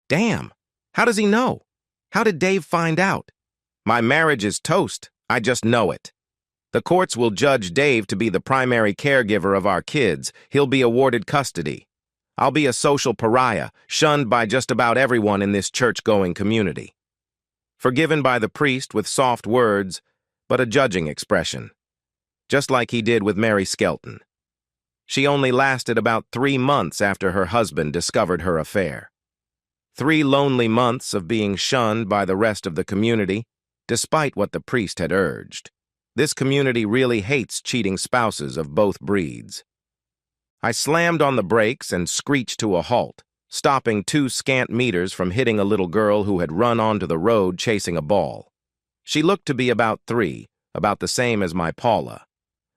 Damn, how does he know? How did Dave find out? My marriage is toast, I just know it. The courts will judge Dave to be the primary caregiver of our kids. He'll be awarded custody. I'll be a social pariah, shunned by just about everyone in this church-going community. Forgiven by the priest with soft words, but a judging expression. Just like he did with Mary Skelton. She only lasted about 3 months after her husband discovered her affair. 3 lonely months of being shunned by the rest of the community, despite what the priest had urged. This community really hates cheating spouses of both breeds. I slammed on the brakes and screeched to a halt, stopping 2 scant meters from hitting a little girl who had run onto the road chasing a ball. She looked to be about 3, about the same as my Paula.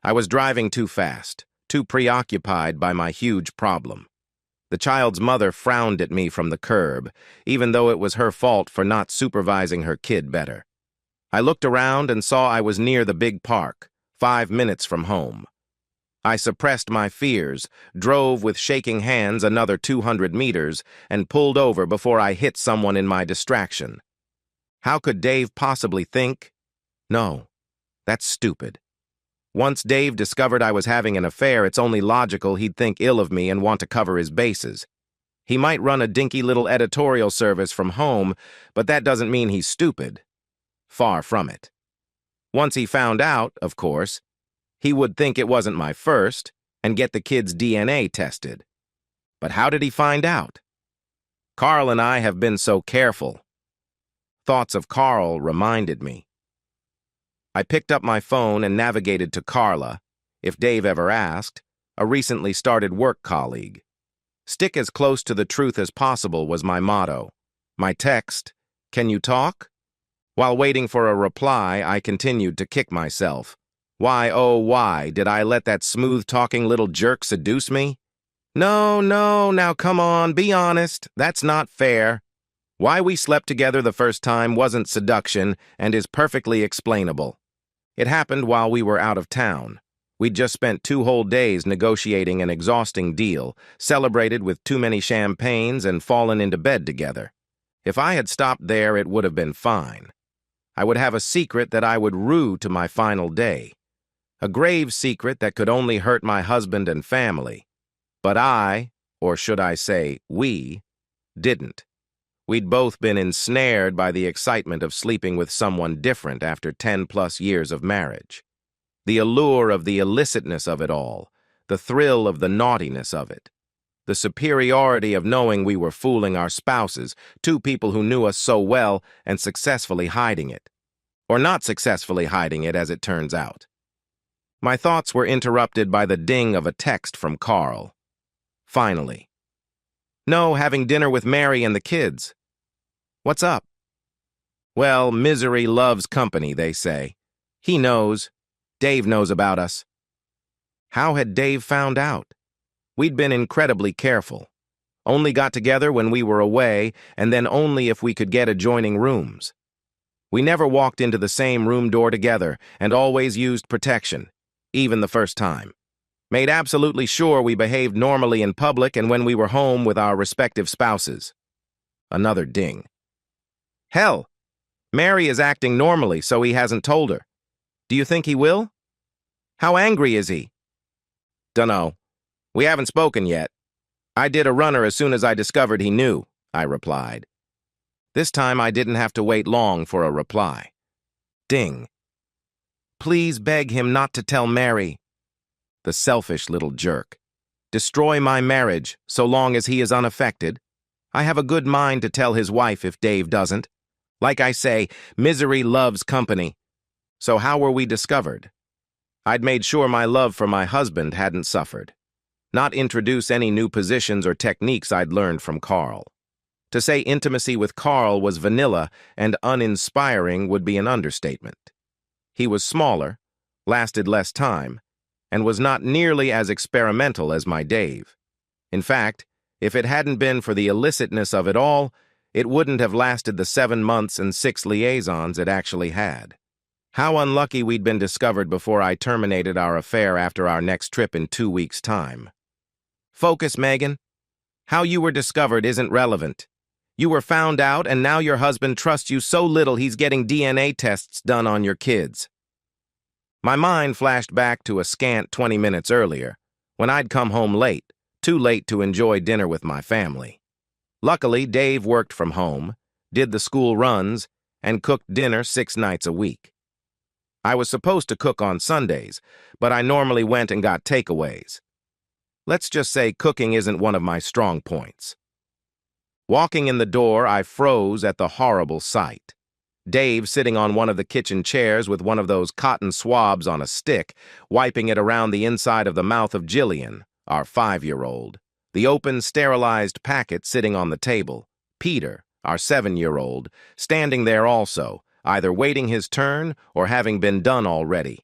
I was driving too fast, too preoccupied by my huge problem. The child's mother frowned at me from the curb, even though it was her fault for not supervising her kid better. I looked around and saw I was near the big park, 5 minutes from home. I suppressed my fears, drove with shaking hands another 200 meters, and pulled over before I hit someone in my distraction. How could Dave possibly think? No, that's stupid. Once Dave discovered I was having an affair, it's only logical he'd think ill of me and want to cover his bases. He might run a dinky little editorial service from home, but that doesn't mean he's stupid. Far from it. Once he found out, of course, he would think it wasn't my first and get the kid's DNA tested. But how did he find out? Carl and I have been so careful. Thoughts of Carl reminded me. I picked up my phone and navigated to Carla, if Dave ever asked, a recently started work colleague. Stick as close to the truth as possible was my motto. My text, "Can you talk?" While waiting for a reply, I continued to kick myself. Why, oh, why did I let that smooth-talking little jerk seduce me? No, now come on, be honest. That's not fair. Why we slept together the first time wasn't seduction and is perfectly explainable. It happened while we were out of town. We'd just spent 2 whole days negotiating an exhausting deal, celebrated with too many champagnes, and fallen into bed together. If I had stopped there, it would have been fine. I would have a secret that I would rue to my final day. A grave secret that could only hurt my husband and family. But I, or should I say we, didn't. We'd both been ensnared by the excitement of sleeping with someone different after 10+ years of marriage. The allure of the illicitness of it all, the thrill of the naughtiness of it. The superiority of knowing we were fooling our spouses, 2 people who knew us so well, and successfully hiding it. Or not successfully hiding it, as it turns out. My thoughts were interrupted by the ding of a text from Carl. Finally. No, having dinner with Mary and the kids. What's up? Well, misery loves company, they say. He knows. Dave knows about us. How had Dave found out? We'd been incredibly careful. Only got together when we were away, and then only if we could get adjoining rooms. We never walked into the same room door together, and always used protection, even the first time. Made absolutely sure we behaved normally in public and when we were home with our respective spouses. Another ding. Hell, Mary is acting normally, so he hasn't told her. Do you think he will? How angry is he? Dunno. We haven't spoken yet. I did a runner as soon as I discovered he knew, I replied. This time I didn't have to wait long for a reply. Ding. Please beg him not to tell Mary. The selfish little jerk. Destroy my marriage, so long as he is unaffected. I have a good mind to tell his wife if Dave doesn't. Like I say, misery loves company. So how were we discovered? I'd made sure my love for my husband hadn't suffered. Not introduce any new positions or techniques I'd learned from Carl. To say intimacy with Carl was vanilla and uninspiring would be an understatement. He was smaller, lasted less time, and was not nearly as experimental as my Dave. In fact, if it hadn't been for the illicitness of it all, it wouldn't have lasted the 7 months and 6 liaisons it actually had. How unlucky we'd been discovered before I terminated our affair after our next trip in 2 weeks' time. Focus, Megan. How you were discovered isn't relevant. You were found out, and now your husband trusts you so little he's getting DNA tests done on your kids. My mind flashed back to a scant 20 minutes earlier, when I'd come home late, too late to enjoy dinner with my family. Luckily, Dave worked from home, did the school runs, and cooked dinner 6 nights a week. I was supposed to cook on Sundays, but I normally went and got takeaways. Let's just say cooking isn't one of my strong points. Walking in the door, I froze at the horrible sight. Dave sitting on one of the kitchen chairs with one of those cotton swabs on a stick, wiping it around the inside of the mouth of Jillian, our 5-year-old. The open, sterilized packet sitting on the table. Peter, our 7-year-old, standing there also, either waiting his turn or having been done already.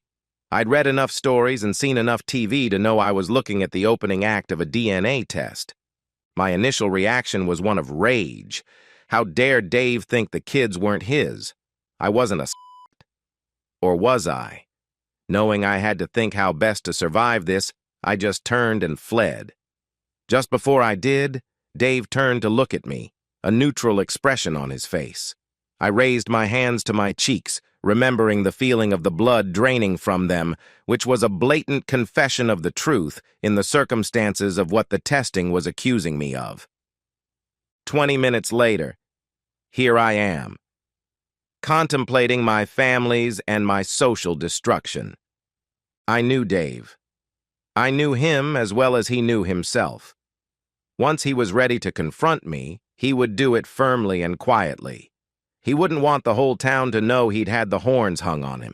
I'd read enough stories and seen enough TV to know I was looking at the opening act of a DNA test. My initial reaction was one of rage. How dare Dave think the kids weren't his? I wasn't a Or was I? Knowing I had to think how best to survive this, I just turned and fled. Just before I did, Dave turned to look at me, a neutral expression on his face. I raised my hands to my cheeks, remembering the feeling of the blood draining from them, which was a blatant confession of the truth in the circumstances of what the testing was accusing me of. 20 minutes later, here I am, contemplating my family's and my social destruction. I knew Dave. I knew him as well as he knew himself. Once he was ready to confront me, he would do it firmly and quietly. He wouldn't want the whole town to know he'd had the horns hung on him.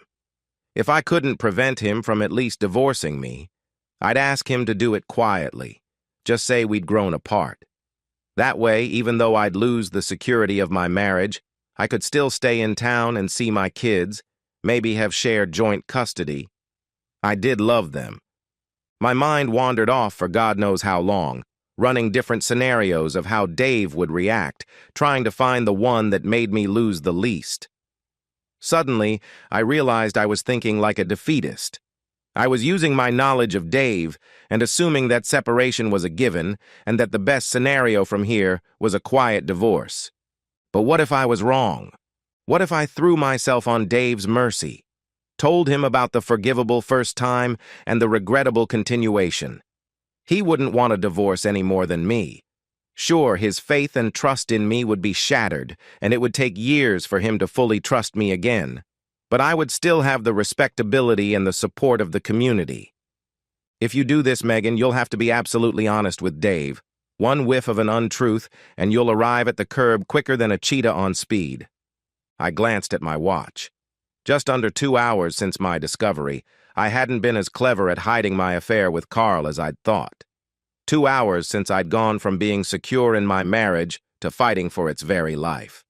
If I couldn't prevent him from at least divorcing me, I'd ask him to do it quietly. Just say we'd grown apart. That way, even though I'd lose the security of my marriage, I could still stay in town and see my kids, maybe have shared joint custody. I did love them. My mind wandered off for God knows how long, running different scenarios of how Dave would react, trying to find the one that made me lose the least. Suddenly, I realized I was thinking like a defeatist. I was using my knowledge of Dave and assuming that separation was a given and that the best scenario from here was a quiet divorce. But what if I was wrong? What if I threw myself on Dave's mercy, told him about the forgivable first time and the regrettable continuation? He wouldn't want a divorce any more than me. Sure, his faith and trust in me would be shattered, and it would take years for him to fully trust me again. But I would still have the respectability and the support of the community. If you do this, Megan, you'll have to be absolutely honest with Dave. One whiff of an untruth, and you'll arrive at the curb quicker than a cheetah on speed. I glanced at my watch. Just under 2 hours since my discovery, I hadn't been as clever at hiding my affair with Carl as I'd thought. 2 hours since I'd gone from being secure in my marriage to fighting for its very life.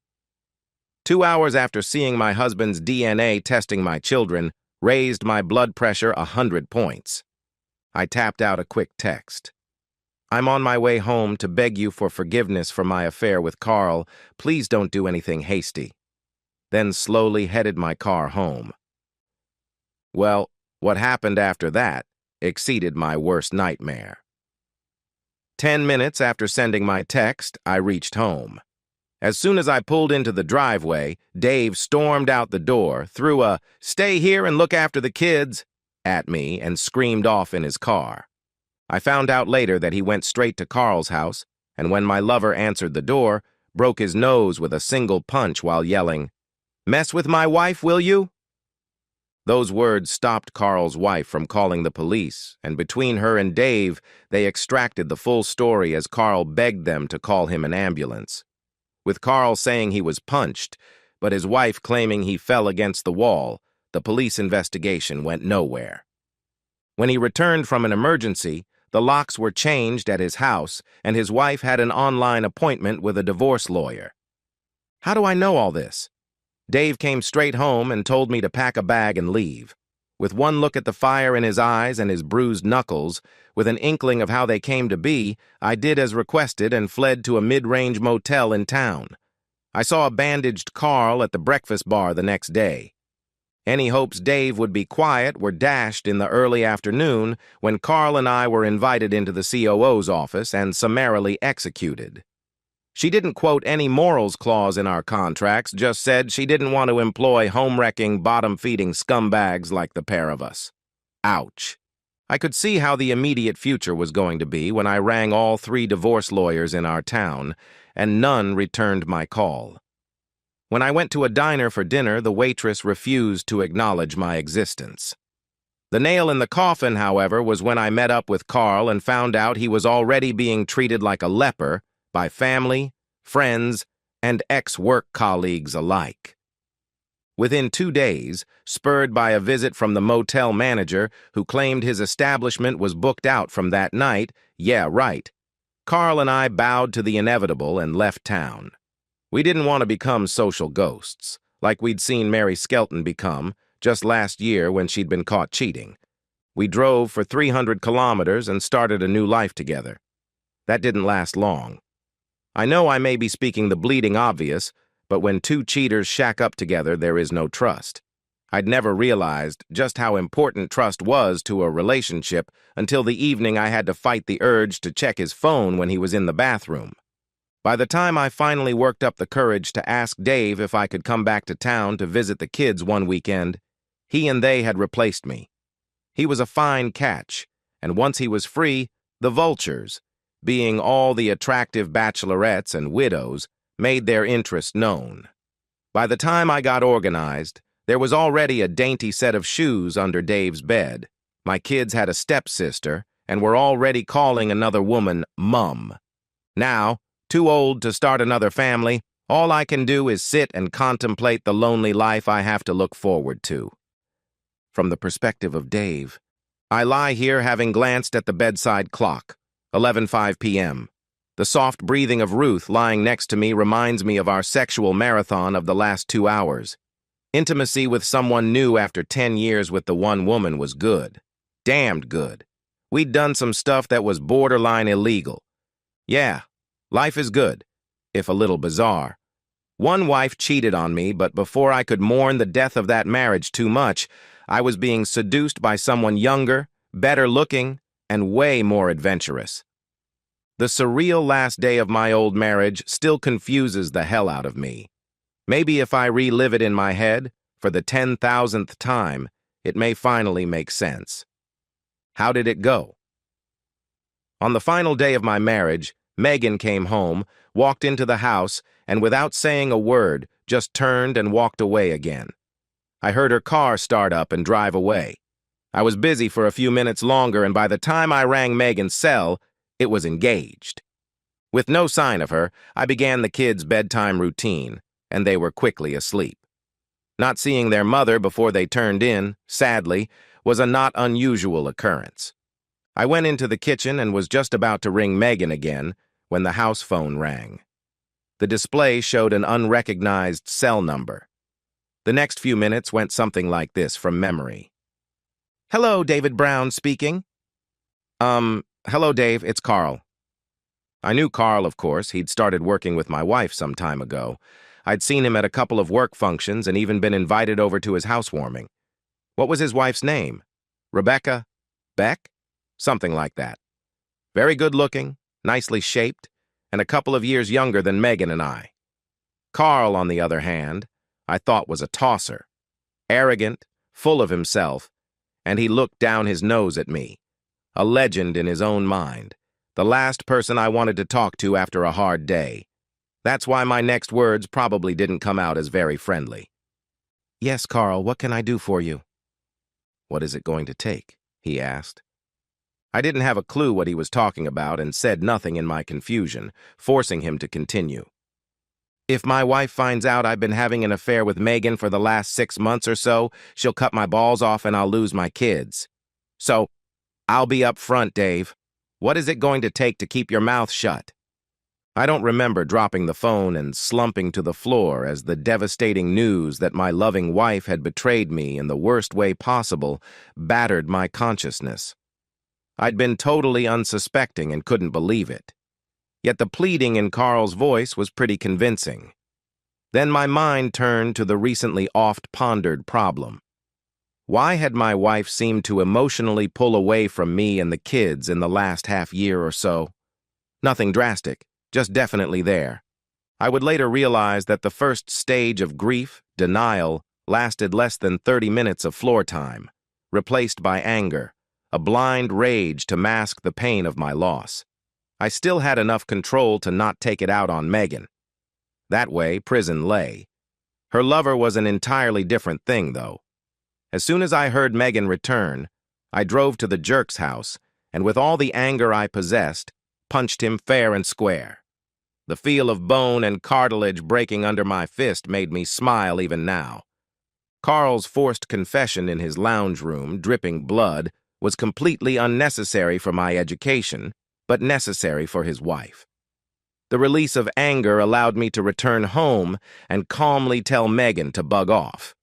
2 hours after seeing my husband's DNA testing my children raised my blood pressure 100 points. I tapped out a quick text. I'm on my way home to beg you for forgiveness for my affair with Carl. Please don't do anything hasty. Then slowly headed my car home. Well, what happened after that exceeded my worst nightmare. 10 minutes after sending my text, I reached home. As soon as I pulled into the driveway, Dave stormed out the door, threw a "Stay here and look after the kids" at me, and screamed off in his car. I found out later that he went straight to Carl's house, and when my lover answered the door, broke his nose with a single punch while yelling, "Mess with my wife, will you?" Those words stopped Carl's wife from calling the police, and between her and Dave, they extracted the full story as Carl begged them to call him an ambulance. With Carl saying he was punched, but his wife claiming he fell against the wall, the police investigation went nowhere. When he returned from an emergency, the locks were changed at his house, and his wife had an online appointment with a divorce lawyer. How do I know all this? Dave came straight home and told me to pack a bag and leave. With one look at the fire in his eyes and his bruised knuckles, with an inkling of how they came to be, I did as requested and fled to a mid-range motel in town. I saw a bandaged Carl at the breakfast bar the next day. Any hopes Dave would be quiet were dashed in the early afternoon when Carl and I were invited into the COO's office and summarily executed. She didn't quote any morals clause in our contracts, just said she didn't want to employ home-wrecking, bottom-feeding scumbags like the pair of us. Ouch. I could see how the immediate future was going to be when I rang all 3 divorce lawyers in our town, and none returned my call. When I went to a diner for dinner, the waitress refused to acknowledge my existence. The nail in the coffin, however, was when I met up with Carl and found out he was already being treated like a leper by family, friends, and ex-work colleagues alike. Within 2 days, spurred by a visit from the motel manager who claimed his establishment was booked out from that night, yeah, right, Carl and I bowed to the inevitable and left town. We didn't want to become social ghosts, like we'd seen Mary Skelton become just last year when she'd been caught cheating. We drove for 300 kilometers and started a new life together. That didn't last long. I know I may be speaking the bleeding obvious, but when 2 cheaters shack up together, there is no trust. I'd never realized just how important trust was to a relationship until the evening I had to fight the urge to check his phone when he was in the bathroom. By the time I finally worked up the courage to ask Dave if I could come back to town to visit the kids one weekend, he and they had replaced me. He was a fine catch, and once he was free, the vultures, being all the attractive bachelorettes and widows, made their interest known. By the time I got organized, there was already a dainty set of shoes under Dave's bed. My kids had a stepsister and were already calling another woman Mum. Now, too old to start another family, all I can do is sit and contemplate the lonely life I have to look forward to. From the perspective of Dave, I lie here having glanced at the bedside clock, 11:05 p.m. The soft breathing of Ruth lying next to me reminds me of our sexual marathon of the last 2 hours. Intimacy with someone new after 10 years with the one woman was good. Damned good. We'd done some stuff that was borderline illegal. Yeah, life is good, if a little bizarre. One wife cheated on me, but before I could mourn the death of that marriage too much, I was being seduced by someone younger, better looking, and way more adventurous. The surreal last day of my old marriage still confuses the hell out of me. Maybe if I relive it in my head, for the 10,000th time, it may finally make sense. How did it go? On the final day of my marriage, Megan came home, walked into the house, and without saying a word, just turned and walked away again. I heard her car start up and drive away. I was busy for a few minutes longer, and by the time I rang Megan's cell, it was engaged. With no sign of her, I began the kids' bedtime routine, and they were quickly asleep. Not seeing their mother before they turned in, sadly, was a not unusual occurrence. I went into the kitchen and was just about to ring Megan again when the house phone rang. The display showed an unrecognized cell number. The next few minutes went something like this from memory. "Hello, David Brown speaking." Hello, Dave, it's Carl." I knew Carl, of course. He'd started working with my wife some time ago. I'd seen him at a couple of work functions and even been invited over to his housewarming. What was his wife's name? Rebecca? Beck? Something like that. Very good-looking, nicely shaped, and a couple of years younger than Megan and I. Carl, on the other hand, I thought was a tosser. Arrogant, full of himself, and he looked down his nose at me. A legend in his own mind. The last person I wanted to talk to after a hard day. That's why my next words probably didn't come out as very friendly. "Yes, Carl, what can I do for you?" "What is it going to take?" he asked. I didn't have a clue what he was talking about and said nothing in my confusion, forcing him to continue. "If my wife finds out I've been having an affair with Megan for the last 6 months or so, she'll cut my balls off and I'll lose my kids. So, I'll be up front, Dave. What is it going to take to keep your mouth shut?" I don't remember dropping the phone and slumping to the floor as the devastating news that my loving wife had betrayed me in the worst way possible battered my consciousness. I'd been totally unsuspecting and couldn't believe it. Yet the pleading in Carl's voice was pretty convincing. Then my mind turned to the recently oft-pondered problem. Why had my wife seemed to emotionally pull away from me and the kids in the last half year or so? Nothing drastic, just definitely there. I would later realize that the first stage of grief, denial, lasted less than 30 minutes of floor time, replaced by anger, a blind rage to mask the pain of my loss. I still had enough control to not take it out on Megan. That way, prison lay. Her lover was an entirely different thing, though. As soon as I heard Megan return, I drove to the jerk's house, and with all the anger I possessed, punched him fair and square. The feel of bone and cartilage breaking under my fist made me smile even now. Carl's forced confession in his lounge room, dripping blood, was completely unnecessary for my education, but necessary for his wife. The release of anger allowed me to return home and calmly tell Megan to bug off.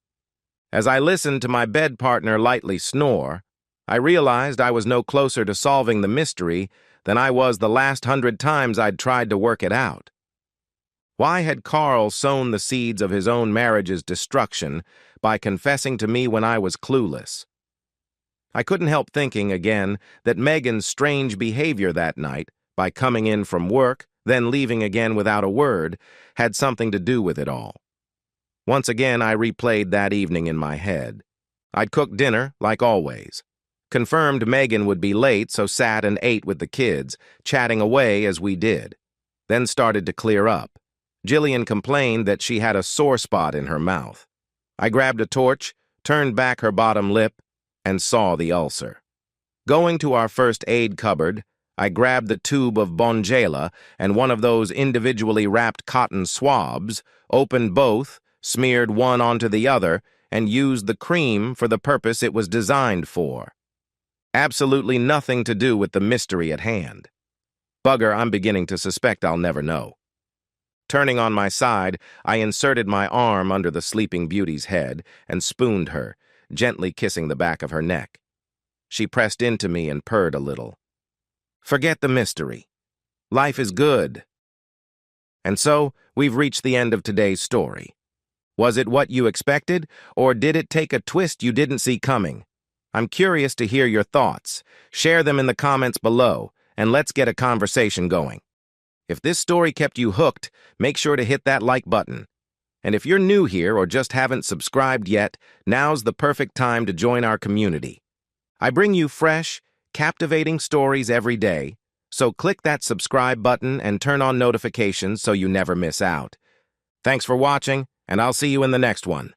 As I listened to my bed partner lightly snore, I realized I was no closer to solving the mystery than I was the last 100 times I'd tried to work it out. Why had Carl sown the seeds of his own marriage's destruction by confessing to me when I was clueless? I couldn't help thinking again that Megan's strange behavior that night, by coming in from work, then leaving again without a word, had something to do with it all. Once again, I replayed that evening in my head. I'd cooked dinner, like always. Confirmed Megan would be late, so sat and ate with the kids, chatting away as we did. Then started to clear up. Jillian complained that she had a sore spot in her mouth. I grabbed a torch, turned back her bottom lip, and saw the ulcer. Going to our first aid cupboard, I grabbed the tube of Bonjela and one of those individually wrapped cotton swabs, opened both, smeared one onto the other, and used the cream for the purpose it was designed for. Absolutely nothing to do with the mystery at hand. Bugger, I'm beginning to suspect I'll never know. Turning on my side, I inserted my arm under the Sleeping Beauty's head and spooned her, gently kissing the back of her neck. She pressed into me and purred a little. Forget the mystery. Life is good. And so, we've reached the end of today's story. Was it what you expected, or did it take a twist you didn't see coming? I'm curious to hear your thoughts. Share them in the comments below, and let's get a conversation going. If this story kept you hooked, make sure to hit that like button. And if you're new here or just haven't subscribed yet, now's the perfect time to join our community. I bring you fresh, captivating stories every day, so click that subscribe button and turn on notifications so you never miss out. Thanks for watching, and I'll see you in the next one.